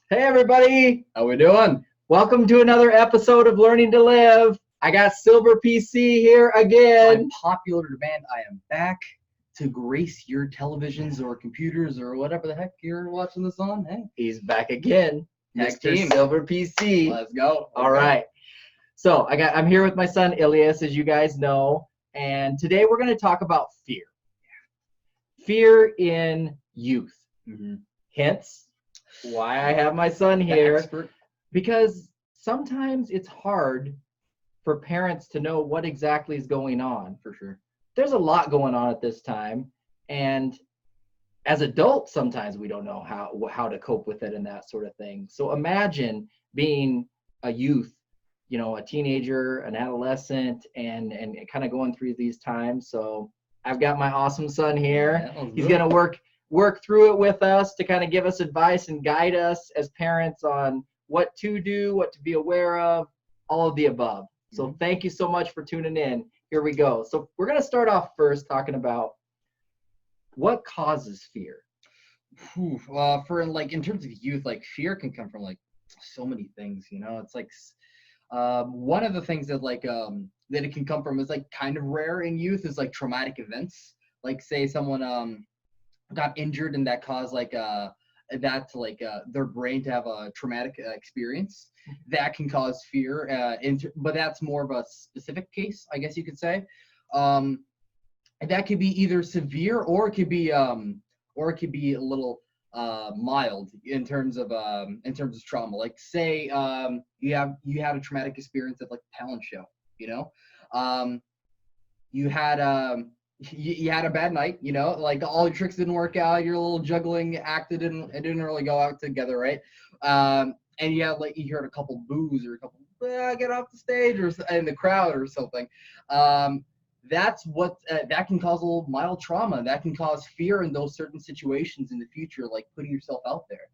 Hey everybody, How we doing? welcome to another episode of Learning to Live. I got Silver PC here By again. popular demand, I am back to grace your televisions or computers or whatever the heck you're watching this on. Hey, He's back again, Tag Mr. team. Silver PC. let's go. All right. So I'm here with my son Ilias, as you guys know, and today we're going to talk about fear. Fear in youth. Mm-hmm. Hence, why I have my son here. Expert. Because sometimes it's hard for parents to know what exactly is going on. For sure. There's a lot going on at this time, and as adults sometimes we don't know how to cope with it and that sort of thing. So imagine being a youth, a teenager, an adolescent, and kind of going through these times. So I've got my awesome son here. Yeah, He's going to work through it with us to kind of give us advice and guide us as parents on what to do, what to be aware of, all of the above. So thank you so much for tuning in. Here we go. So we're going to start off first talking about what causes fear. For in terms of youth, fear can come from so many things. It's one of the things that that it can come from is kind of rare in youth is traumatic events. Like say someone got injured and that caused their brain to have a traumatic experience. That can cause fear, but that's more of a specific case, I guess you could say. That could be either severe or it could be a little mild in terms of trauma. Like say you had a traumatic experience at a talent show. You had you had a bad night, all your tricks didn't work out, your little juggling act it didn't really go out together, right? And you had you heard a couple boos or a couple get off the stage or in the crowd or something. That's what that can cause a little mild trauma. That can cause fear in those certain situations in the future, like putting yourself out there.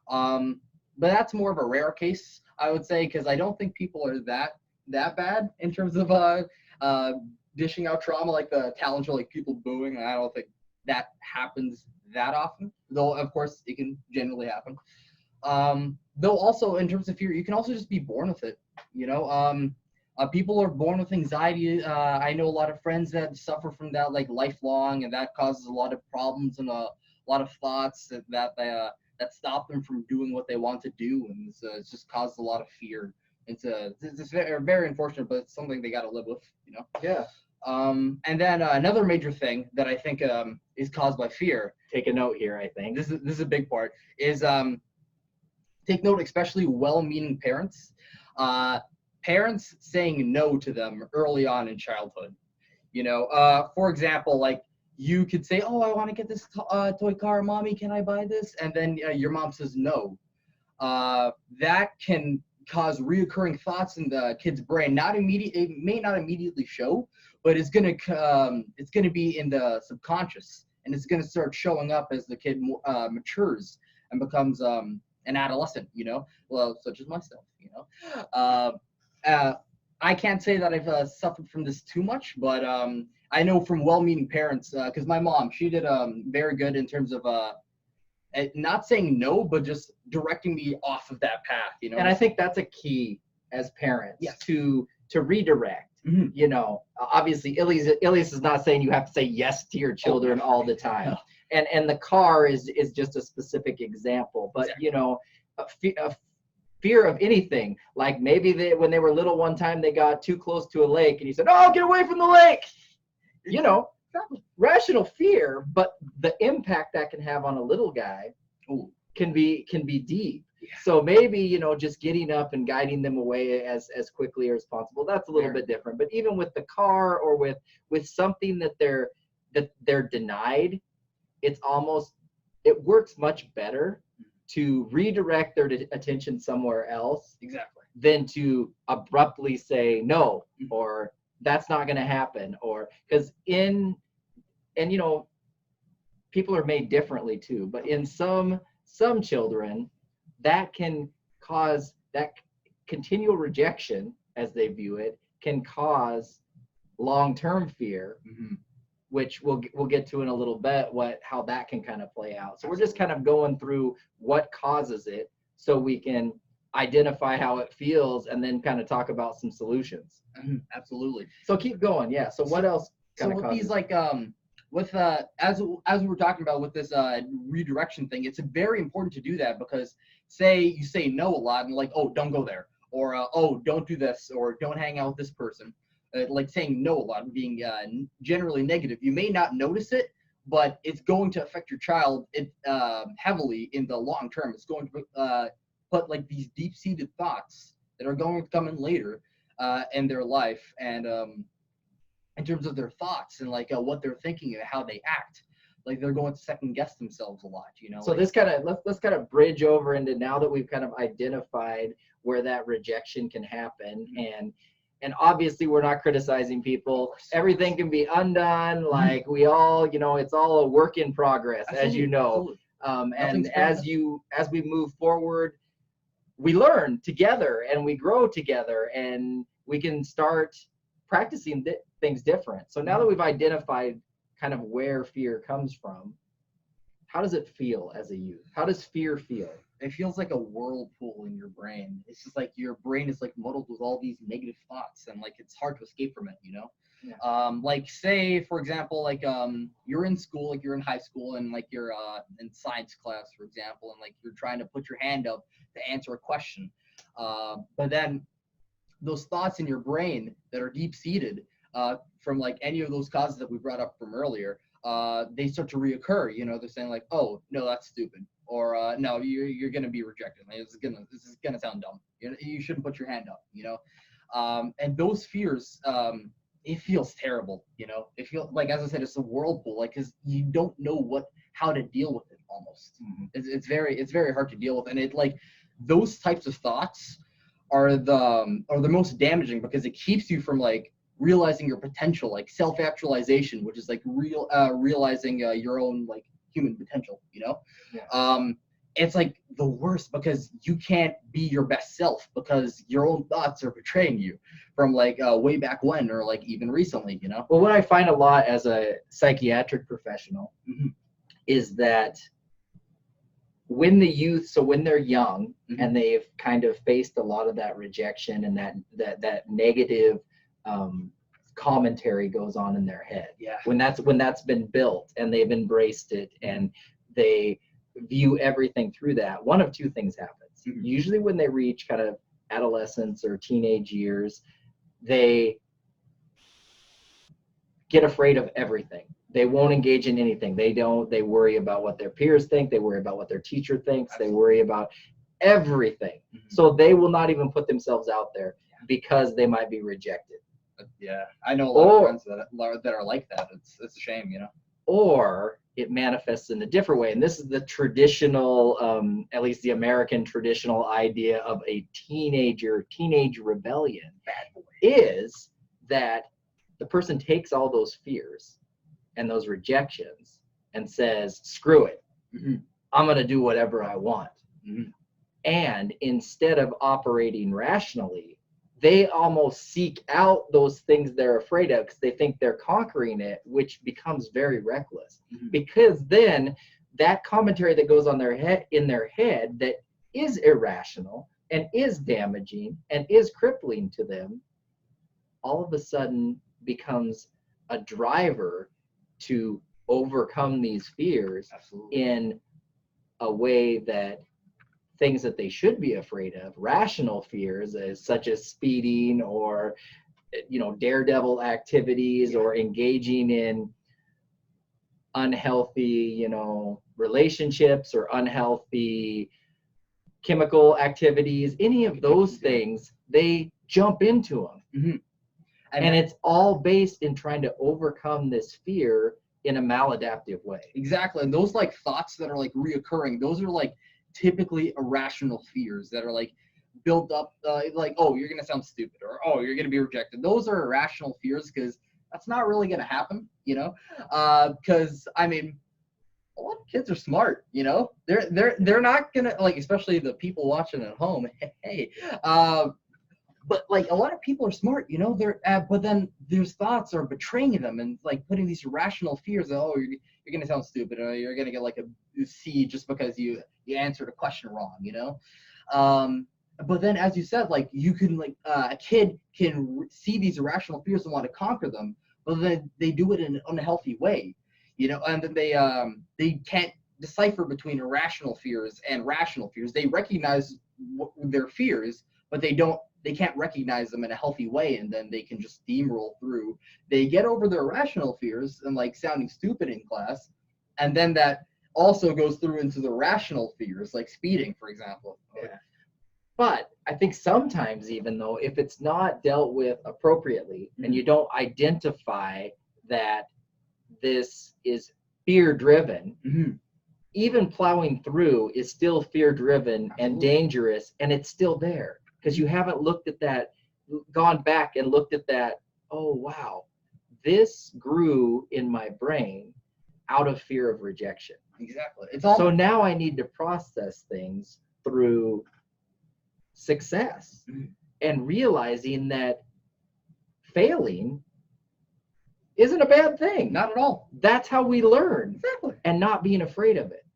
But that's more of a rare case, I would say, because I don't think people are that bad in terms of dishing out trauma, like the talent show, like people booing. I don't think that happens that often, though of course it can generally happen. Though also in terms of fear, you can also just be born with it. People are born with anxiety. I know a lot of friends that suffer from that lifelong, and that causes a lot of problems and a lot of thoughts that stop them from doing what they want to do, and it's just caused a lot of fear. It's very, very unfortunate, but it's something they got to live with. Yeah. And then another major thing that I think is caused by fear. Take a note here. I think this is a big part. Is take note, especially well-meaning parents. Parents saying no to them early on in childhood. For example, you could say, "Oh, I want to get this toy car, mommy. Can I buy this?" And then your mom says no. That can cause reoccurring thoughts in the kid's brain. It may not immediately show, but it's gonna be in the subconscious, and it's gonna start showing up as the kid matures and becomes an adolescent. Well, such as myself. I can't say that I've suffered from this too much, but I know from well-meaning parents, because my mom, she did very good in terms of not saying no, but just directing me off of that path, And I think that's a key as parents. Yes. to redirect. Mm-hmm. Obviously Ilias is not saying you have to say yes to your children all the time. No. And the car is just a specific example, but exactly. A fear of anything, like maybe when they were little one time they got too close to a lake and you said, "Oh, get away from the lake." Rational fear, but the impact that can have on a little guy can be deep. Yeah. So maybe just getting up and guiding them away as quickly as possible, that's a little bit different. But even with the car or with something that they're denied, it works much better to redirect their attention somewhere else, exactly, than to abruptly say no, or that's not going to happen, or because people are made differently too, but in some children that can cause that continual rejection, as they view it, can cause long-term fear, which we'll get to in a little bit, how that can kind of play out. So we're just kind of going through what causes it so we can identify how it feels and then kind of talk about some solutions. Absolutely. So keep going. Yeah. So what else? So with these as we were talking about with this redirection thing, it's very important to do that, because say you say no a lot and like, oh, don't go there, or oh, don't do this, or don't hang out with this person. Like saying no a lot and being generally negative, you may not notice it, but it's going to affect your child heavily in the long term. It's going to put like these deep-seated thoughts that are going to come in later in their life, and in terms of their thoughts and like what they're thinking and how they act, like they're going to second guess themselves a lot, you know. So like, this kind of let's kind of bridge over into, now that we've kind of identified where that rejection can happen, and obviously we're not criticizing people. Everything can be undone. Like we all, you know, it's all a work in progress, as you know. And as we move forward, we learn together and we grow together, and we can start practicing things different. So now that we've identified kind of where fear comes from, how does it feel as a youth? How does fear feel? It feels like a whirlpool in your brain. It's just like your brain is like muddled with all these negative thoughts, and like it's hard to escape from it, you know. Yeah. Like say for example, like you're in school, like you're in high school, and like you're in science class, for example, and like you're trying to put your hand up to answer a question, but then those thoughts in your brain that are deep seated from like any of those causes that we brought up from earlier, they start to reoccur. You know, they're saying like, oh no, that's stupid, or no, you're gonna be rejected. Like, this is gonna sound dumb. You shouldn't put your hand up. You know, and those fears, it feels terrible. You know, it feels like, as I said, it's a whirlpool. Like, because you don't know how to deal with it. Almost, it's very hard to deal with, and it like those types of thoughts are the most damaging, because it keeps you from like realizing your potential, like self-actualization, which is like realizing your own like human potential, you know. Yeah. It's like the worst, because you can't be your best self, because your own thoughts are betraying you from like way back when, or like even recently, you know. Well, what I find a lot as a psychiatric professional is that when the youth, so when they're young and they've kind of faced a lot of that rejection and that negative commentary goes on in their head. Yeah. When that's been built and they've embraced it and they view everything through that, one of two things happens. Usually when they reach kind of adolescence or teenage years, they get afraid of everything. They won't engage in anything. They worry about what their peers think. They worry about what their teacher thinks. They worry about everything. So they will not even put themselves out there because they might be rejected. Yeah, I know a lot of friends that are like that. It's a shame, you know. Or it manifests in a different way. And this is the traditional, at least the American traditional idea of a teenage rebellion. Bad boy. Is that the person takes all those fears and those rejections and says, screw it. I'm going to do whatever I want. And instead of operating rationally, they almost seek out those things they're afraid of because they think they're conquering it, which becomes very reckless. Because then that commentary that goes on in their head that is irrational and is damaging and is crippling to them, all of a sudden becomes a driver to overcome these fears in a way that things that they should be afraid of, rational fears, such as speeding or, you know, daredevil activities or engaging in unhealthy, you know, relationships or unhealthy chemical activities, any of those things, they jump into them. And it's all based in trying to overcome this fear in a maladaptive way. Exactly. And those like thoughts that are like reoccurring, those are like typically irrational fears that are like built up, like, oh, you're going to sound stupid, or, oh, you're going to be rejected. Those are irrational fears because that's not really going to happen, you know? Because, I mean, a lot of kids are smart, you know? They're not going to, like, especially the people watching at home, hey, but like a lot of people are smart, you know, but then their thoughts are betraying them and like putting these irrational fears that, oh, you're gonna sound stupid, or you're gonna get like a C just because you answered a question wrong, you know. But then, as you said, like you can like a kid can see these irrational fears and want to conquer them, but then they do it in an unhealthy way, you know, and then they can't decipher between irrational fears and rational fears. They recognize their fears, but they can't recognize them in a healthy way, and then they can just steamroll through. They get over their irrational fears and like sounding stupid in class, and then that also goes through into the rational fears, like speeding, for example. Yeah. But I think sometimes, even though, if it's not dealt with appropriately and you don't identify that this is fear driven, even plowing through is still fear driven and dangerous, and it's still there because you haven't looked at that, gone back and looked at that. Oh, wow, this grew in my brain out of fear of rejection. Exactly. So now I need to process things through success and realizing that failing isn't a bad thing. Not at all. That's how we learn. Exactly. And not being afraid of it.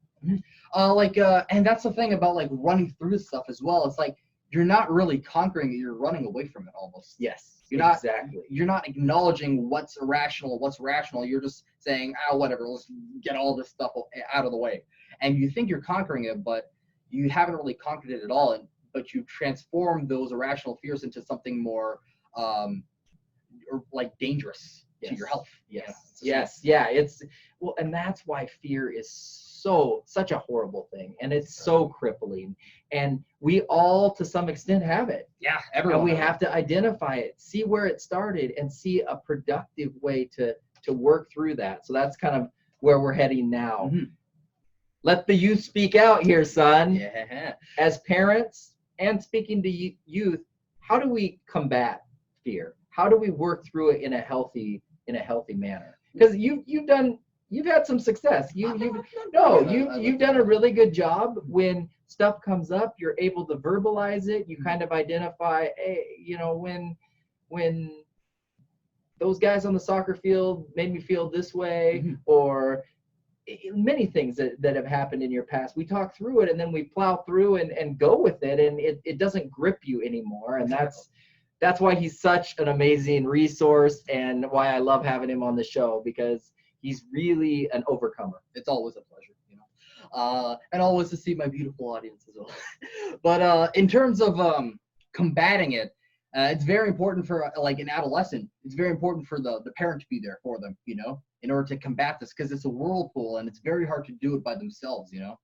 And that's the thing about like running through stuff as well. It's like you're not really conquering it, you're running away from it almost. Yes, exactly. You're not acknowledging what's irrational, what's rational. You're just saying, whatever, let's get all this stuff out of the way. And you think you're conquering it, but you haven't really conquered it at all. But you transform those irrational fears into something more or like dangerous to your health. Yes. Well, and that's why fear is such a horrible thing, and it's so crippling, and we all to some extent have it. Yeah, everyone. And we have to identify it, see where it started, and see a productive way to work through that. So that's kind of where we're heading now. Let the youth speak out here, son. Yeah. As parents and speaking to youth, how do we combat fear? How do we work through it in a healthy manner? Because you've had some success. You've done a really good job. When stuff comes up, you're able to verbalize it. You kind of identify, hey, you know, when those guys on the soccer field made me feel this way, or many things that have happened in your past. We talk through it, and then we plow through and go with it, and it doesn't grip you anymore. And that's why he's such an amazing resource, and why I love having him on the show, because he's really an overcomer. It's always a pleasure, you know, and always to see my beautiful audience as well. But in terms of combating it, it's very important for like an adolescent. It's very important for the parent to be there for them, you know, in order to combat this, because it's a whirlpool and it's very hard to do it by themselves, you know.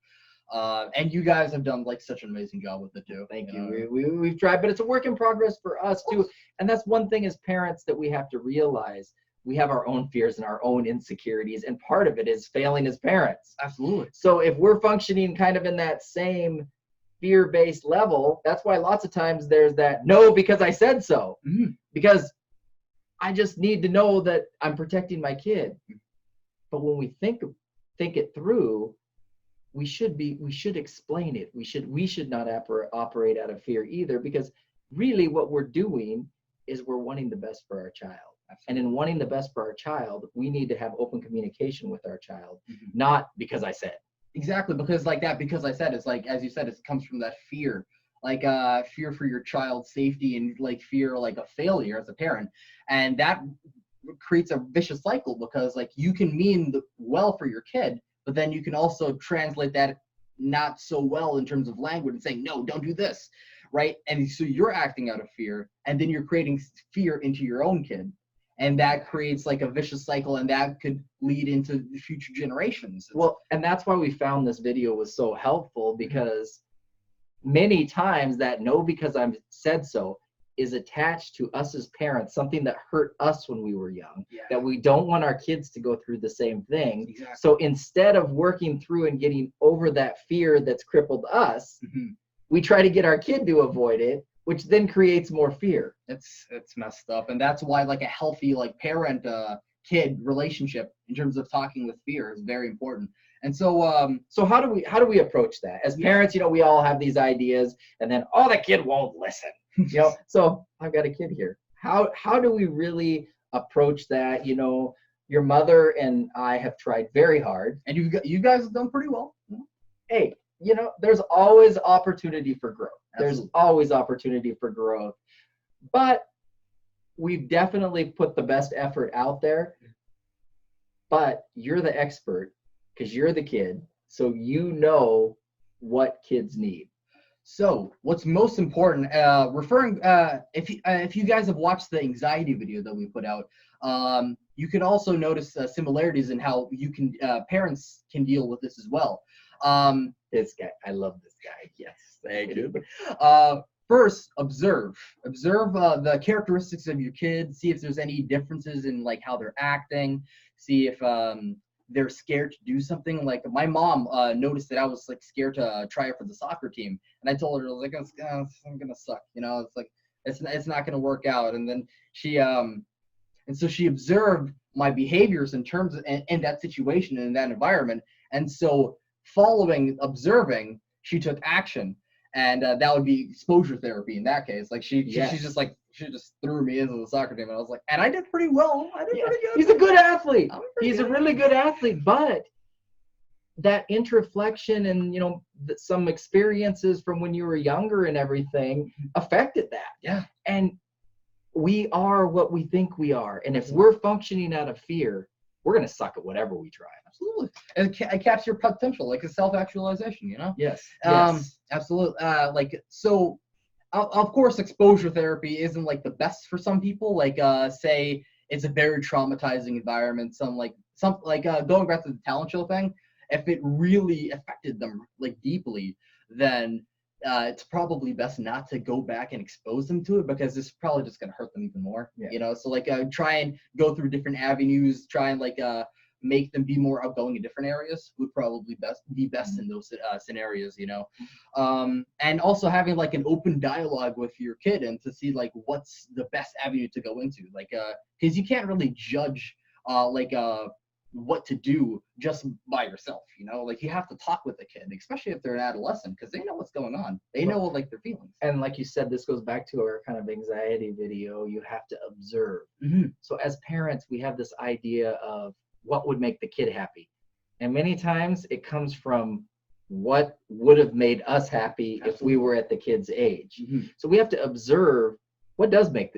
And you guys have done like such an amazing job with it too. Thank you. We've tried, but it's a work in progress for us too. And that's one thing as parents that we have to realize. We have our own fears and our own insecurities, and part of it is failing as parents. Absolutely. So if we're functioning kind of in that same fear-based level, that's why lots of times there's that no because I said so, because I just need to know that I'm protecting my kid. But when we think it through, we should explain it. We should not operate out of fear either, because really what we're doing is we're wanting the best for our child. And in wanting the best for our child, we need to have open communication with our child, not because I said. Exactly, because like that, because I said, it's like, as you said, it comes from that fear, like fear for your child's safety, and like fear like a failure as a parent. And that creates a vicious cycle, because like you can mean well for your kid, but then you can also translate that not so well in terms of language and saying, no, don't do this, right? And so you're acting out of fear, and then you're creating fear into your own kid. And that creates like a vicious cycle, and that could lead into future generations. Well, and that's why we found this video was so helpful, because many times that no because I said so is attached to us as parents, something that hurt us when we were young, that we don't want our kids to go through the same thing. Exactly. So instead of working through and getting over that fear that's crippled us, we try to get our kid to avoid it, which then creates more fear. It's messed up. And that's why like a healthy like parent kid relationship in terms of talking with fear is very important. And so so how do we approach that as parents? You know, we all have these ideas, and then the kid won't listen. You know, so I've got a kid here. How do we really approach that? You know, Your mother and I have tried very hard. And you guys have done pretty well. Hey, you know, there's always opportunity for growth. Absolutely. There's always opportunity for growth. But we've definitely put the best effort out there. But you're the expert because you're the kid. So you know what kids need. So what's most important, if you guys have watched the anxiety video that we put out, you can also notice similarities in how you can parents can deal with this as well. This guy, I love this guy. Yes, Thank you. First, observe the characteristics of your kids. See if there's any differences in like how they're acting. See if they're scared to do something. Like my mom noticed that I was like scared to try out for the soccer team, and I told her I was like, I'm gonna suck, you know. It's like it's not gonna work out. And then so she observed my behaviors in terms of in that situation and in that environment. And so observing, she took action. And that would be exposure therapy in that case. Like she just threw me into the soccer team, and I was like, and I did pretty well. I did pretty good. He's a good athlete. He's good. a really good athlete, but that introflexion and, you know, some experiences from when you were younger and everything affected that. Yeah. And we are what we think we are. And if we're functioning out of fear, we're going to suck at whatever we try. Absolutely. And it caps your potential, like a self-actualization, you know? Yes. Absolutely. So of course, exposure therapy isn't like the best for some people. Like, say it's a very traumatizing environment. Going back to the talent show thing, if it really affected them like deeply, then it's probably best not to go back and expose them to it, because it's probably just gonna hurt them even more. Yeah. You know, so like try and go through different avenues. Try and make them be more outgoing in different areas would probably be best in those scenarios, you know. And also having like an open dialogue with your kid and to see like what's the best avenue to go into, like because you can't really judge what to do just by yourself, you know. Like you have to talk with the kid, especially if they're an adolescent, because they know what's going on. They know like their feelings. And like you said, this goes back to our kind of anxiety video. You have to observe. So as parents, we have this idea of what would make the kid happy, and many times it comes from what would have made us happy if we were at the kid's age. So we have to observe what does make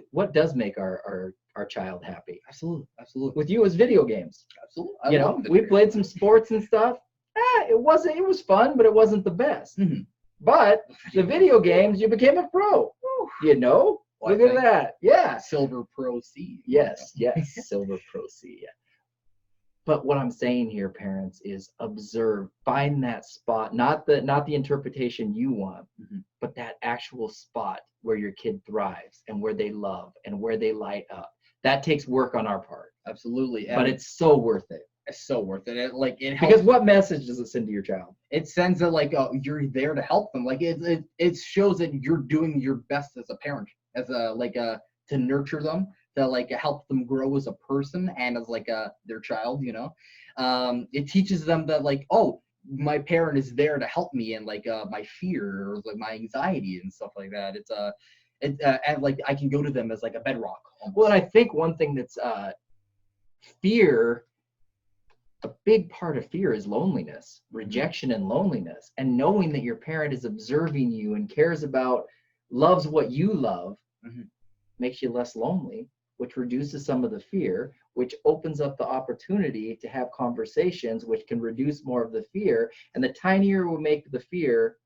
our child happy. Absolutely. With you, as video games. Absolutely. You know, we played some sports and stuff. It was fun, but it wasn't the best. But the video games, you became a pro. You know, look at that. Yeah. Silver Pro C. Yes. Silver Pro C. Yeah. But what I'm saying here, parents, is observe, find that spot, not the interpretation you want, but that actual spot where your kid thrives and where they love and where they light up. That takes work on our part. Absolutely. But it's so worth it. It's so worth it. It helps. Because what message does it send to your child? It sends that you're there to help them. Like it shows that you're doing your best as a parent, as to nurture them, to help them grow as a person and as their child, you know. It teaches them that my parent is there to help me and my fear or my anxiety and stuff like that. And I can go to them as a bedrock. Almost. Well, and I think one thing that's fear, a big part of fear is loneliness, rejection and loneliness, and knowing that your parent is observing you and cares about, loves what you love, makes you less lonely, which reduces some of the fear, which opens up the opportunity to have conversations, which can reduce more of the fear. And the tinier we make the fear,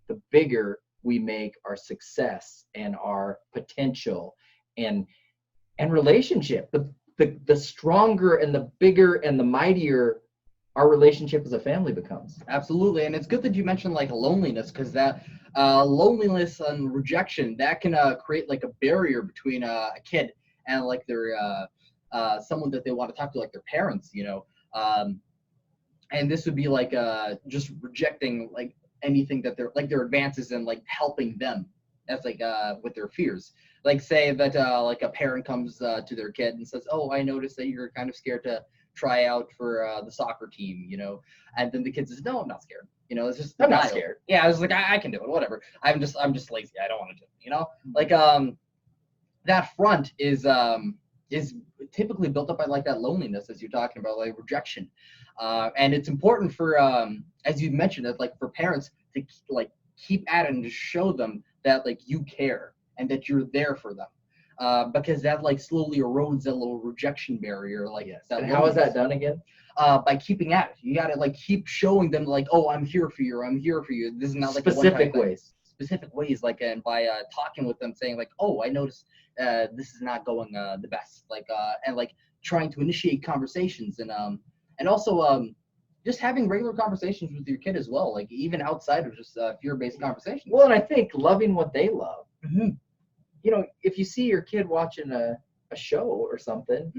the bigger we make our success and our potential and relationship. The stronger and the bigger and the mightier our relationship as a family becomes. Absolutely. And it's good that you mentioned loneliness, because that loneliness and rejection, that can create a barrier between a kid and their someone that they want to talk to, their parents, you know. And this would be just rejecting anything that they're their advances and helping them as with their fears. Say that a parent comes to their kid and says, "Oh, I noticed that you're kind of scared to try out for the soccer team, you know." And then the kid says, "No, I'm not scared. You know, it's just I'm not scared. Yeah, I was I can do it. Whatever. I'm just lazy. I don't want to do it. You know, that front is typically built up by like that loneliness, as you're talking about, like rejection. And it's important for, as you mentioned, that like for parents to like keep at it and to show them that like you care and that you're there for them. Because that like slowly erodes that little rejection barrier. Like, that And how is that done again? By keeping at it. You gotta like keep showing them like, oh, I'm here for you. I'm here for you. This is not like Specific ways. Specific ways, like, and by talking with them, saying like, oh, I noticed this is not going the best, like, and like trying to initiate conversations, and also just having regular conversations with your kid as well, like even outside of just fear-based conversations. Well, and I think loving what they love. Mm-hmm. You know, if you see your kid watching a show or something,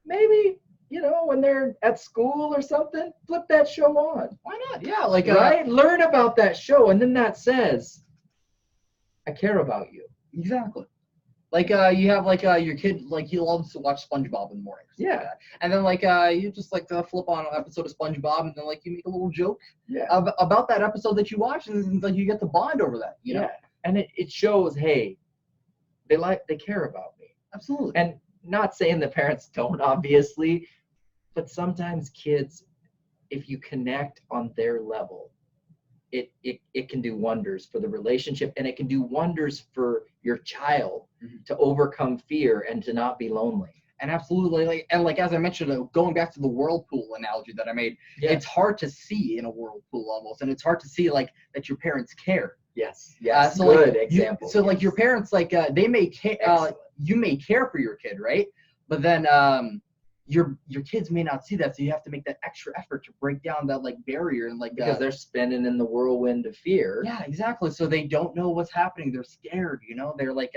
maybe, you know, when they're at school or something, flip that show on. Why not? Yeah, like right? Learn about that show, and then that says, I care about you. Exactly. Like you have like your kid, like he loves to watch SpongeBob in the morning. Yeah. And then like you just like flip on an episode of SpongeBob, and then like you make a little joke about that episode that you watched, and like you get to bond over that. You know? Yeah. And it shows, hey, they care about me. Absolutely. And not saying the parents don't, obviously, but sometimes kids, if you connect on their level, it can do wonders for the relationship, and it can do wonders for your child to overcome fear and to not be lonely. And absolutely, like, and like as I mentioned, going back to the whirlpool analogy that I made, it's hard to see in a whirlpool almost, and it's hard to see like that your parents care. Yes. Yes. So good like, example. So like your parents, like they may care, you may care for your kid, right? But then your kids may not see that, so you have to make that extra effort to break down that like barrier, and like because they're spinning in the whirlwind of fear. Yeah, exactly. So they don't know what's happening. They're scared, you know. They're like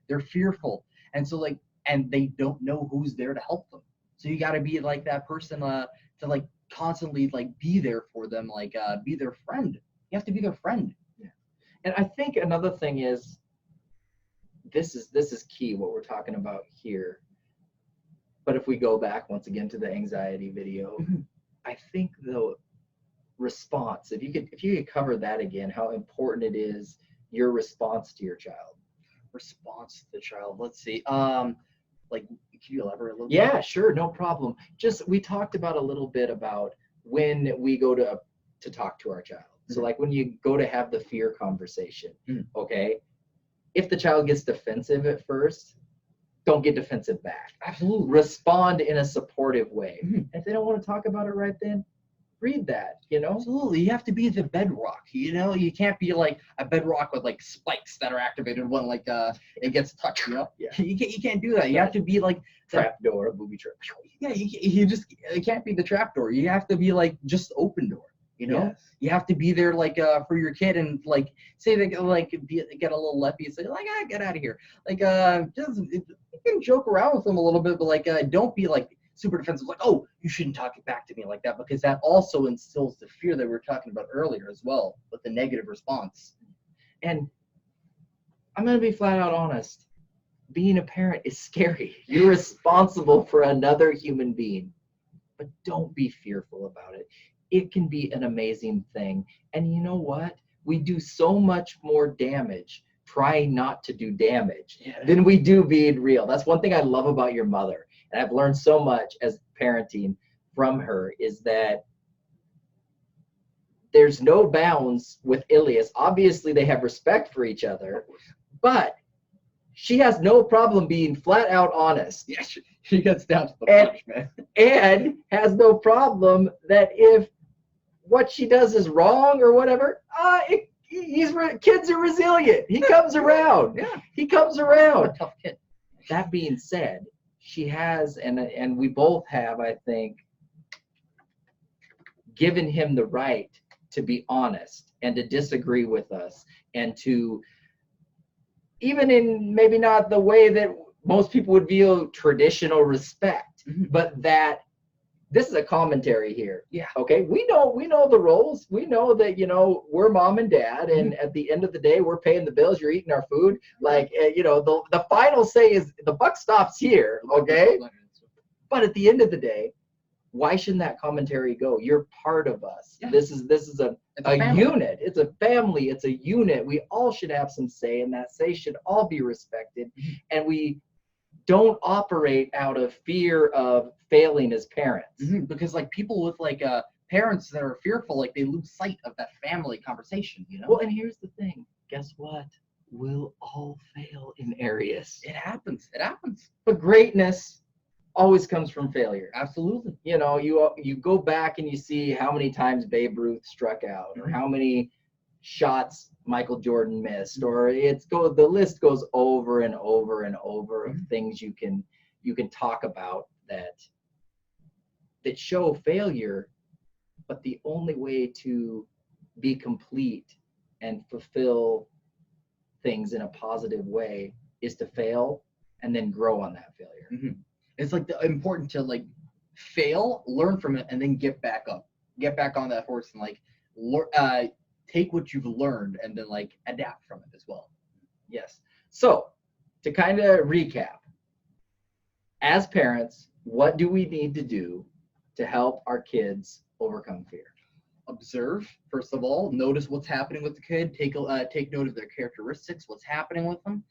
they're fearful, and so like, and they don't know who's there to help them. So you got to be like that person to like constantly like be there for them, like be their friend. You have to be their friend. Yeah. And I think another thing is this is key what we're talking about here. But if we go back once again to the anxiety video, I think the response, if you could cover that again, how important it is, your response to your child. Response to the child. Let's see. Like, can you elaborate a little bit? Yeah, sure, no problem. Just we talked about a little bit about when we go to talk to our child. So like when you go to have the fear conversation, okay? If the child gets defensive at first, don't get defensive back. Absolutely. Respond in a supportive way. If they don't want to talk about it right then, read that, you know? Absolutely. You have to be the bedrock, you know? You can't be like a bedrock with like spikes that are activated when like it gets touched, you know? Yeah. You can't do that. You have to be like trap door, booby trap. Yeah, it can't be the trap door. You have to be like just open door. You know, you have to be there like for your kid, and like say they like get a little leppy, say like get out of here, like just you can joke around with them a little bit, but like don't be like super defensive, like, oh, you shouldn't talk back to me like that, because that also instills the fear that we were talking about earlier as well, with the negative response. And I'm gonna be flat out honest, being a parent is scary. You're responsible for another human being, but don't be fearful about it. It can be an amazing thing. And you know what? We do so much more damage trying not to do damage than we do being real. That's one thing I love about your mother. And I've learned so much as parenting from her, is that there's no bounds with Ilias. Obviously, they have respect for each other, but she has no problem being flat out honest. Yeah, she gets down to the punch, man. And has no problem that if what she does is wrong or whatever, kids are resilient. He comes around. Yeah. He comes around. A tough kid. That being said, she has, and we both have, I think, given him the right to be honest and to disagree with us, and to, even in maybe not the way that most people would view traditional respect, but that this is a commentary here. Yeah. Okay. We know the roles. We know that, you know, we're mom and dad, and at the end of the day, we're paying the bills. You're eating our food. Like, you know, the final say is the buck stops here. Okay. But at the end of the day, why shouldn't that commentary go? You're part of us. Yeah. This is a unit. It's a family. It's a unit. We all should have some say, and that say should all be respected. And we don't operate out of fear of failing as parents. Because like people with like parents that are fearful, like they lose sight of that family conversation, you know? Well, and here's the thing. Guess what? We'll all fail in areas. It happens. It happens. But greatness always comes from failure. Absolutely. You know, you go back and you see how many times Babe Ruth struck out, or how many shots Michael Jordan missed, or the list goes over and over and over of things you can talk about that show failure. But the only way to be complete and fulfill things in a positive way is to fail and then grow on that failure. It's like important to like fail, learn from it, and then get back up, get back on that horse, and like take what you've learned and then like adapt from it as well. Yes. So to kind of recap, as parents, what do we need to do to help our kids overcome fear? Observe, first of all, notice what's happening with the kid, take note of their characteristics, what's happening with them.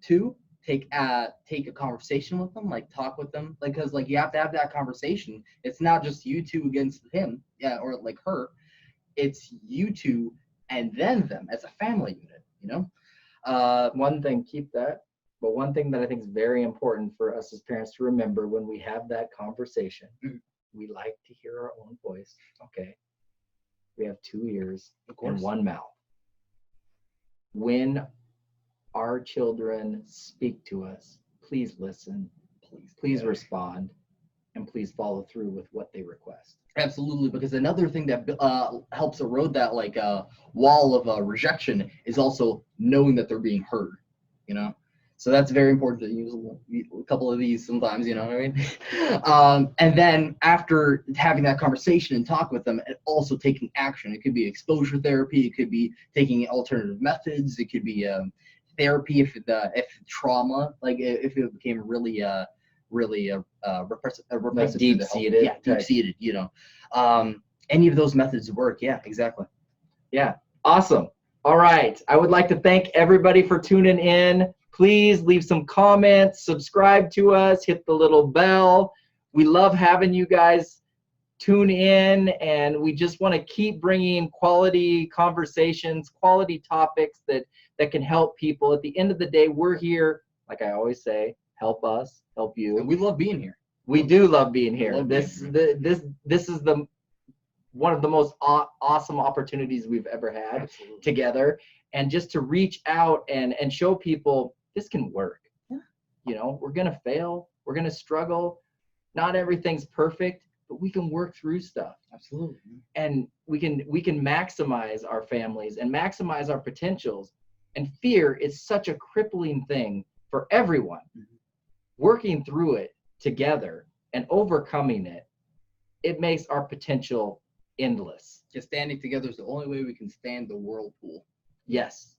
2, take a conversation with them, like talk with them, like, because like you have to have that conversation. It's not just you two against him, or like her. It's you two and then them as a family unit, you know. One thing, keep that. But one thing that I think is very important for us as parents to remember when we have that conversation, we like to hear our own voice. Okay. We have 2 ears and 1 mouth. When our children speak to us, please listen, please respond, and please follow through with what they request. Absolutely, because another thing that helps erode that like wall of rejection is also knowing that they're being heard, you know. So that's very important to use a couple of these sometimes, you know what I mean? And then after having that conversation and talk with them, and also taking action. It could be exposure therapy. It could be taking alternative methods. It could be therapy if trauma, like if it became really repressive, like deep-seated. Yeah, deep-seated, you know. Any of those methods work. Yeah, exactly. Yeah, awesome. All right. I would like to thank everybody for tuning in. Please leave some comments, subscribe to us, hit the little bell. We love having you guys tune in, and we just want to keep bringing quality conversations, quality topics that can help people. At the end of the day, we're here, like I always say, help us, help you. And we love being here. We do love being here. This is one of the most awesome opportunities we've ever had together, and just to reach out and show people this can work. Yeah. You know, we're gonna fail, we're gonna struggle. Not everything's perfect, but we can work through stuff. Absolutely. And we can maximize our families and maximize our potentials. And fear is such a crippling thing for everyone. Working through it together and overcoming it, it makes our potential endless. Just standing together is the only way we can stand the whirlpool. Yes,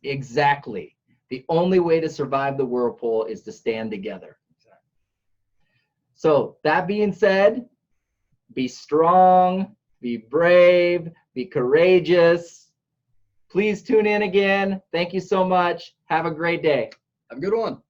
exactly. The only way to survive the whirlpool is to stand together. So that being said, be strong, be brave, be courageous. Please tune in again. Thank you so much. Have a great day. Have a good one.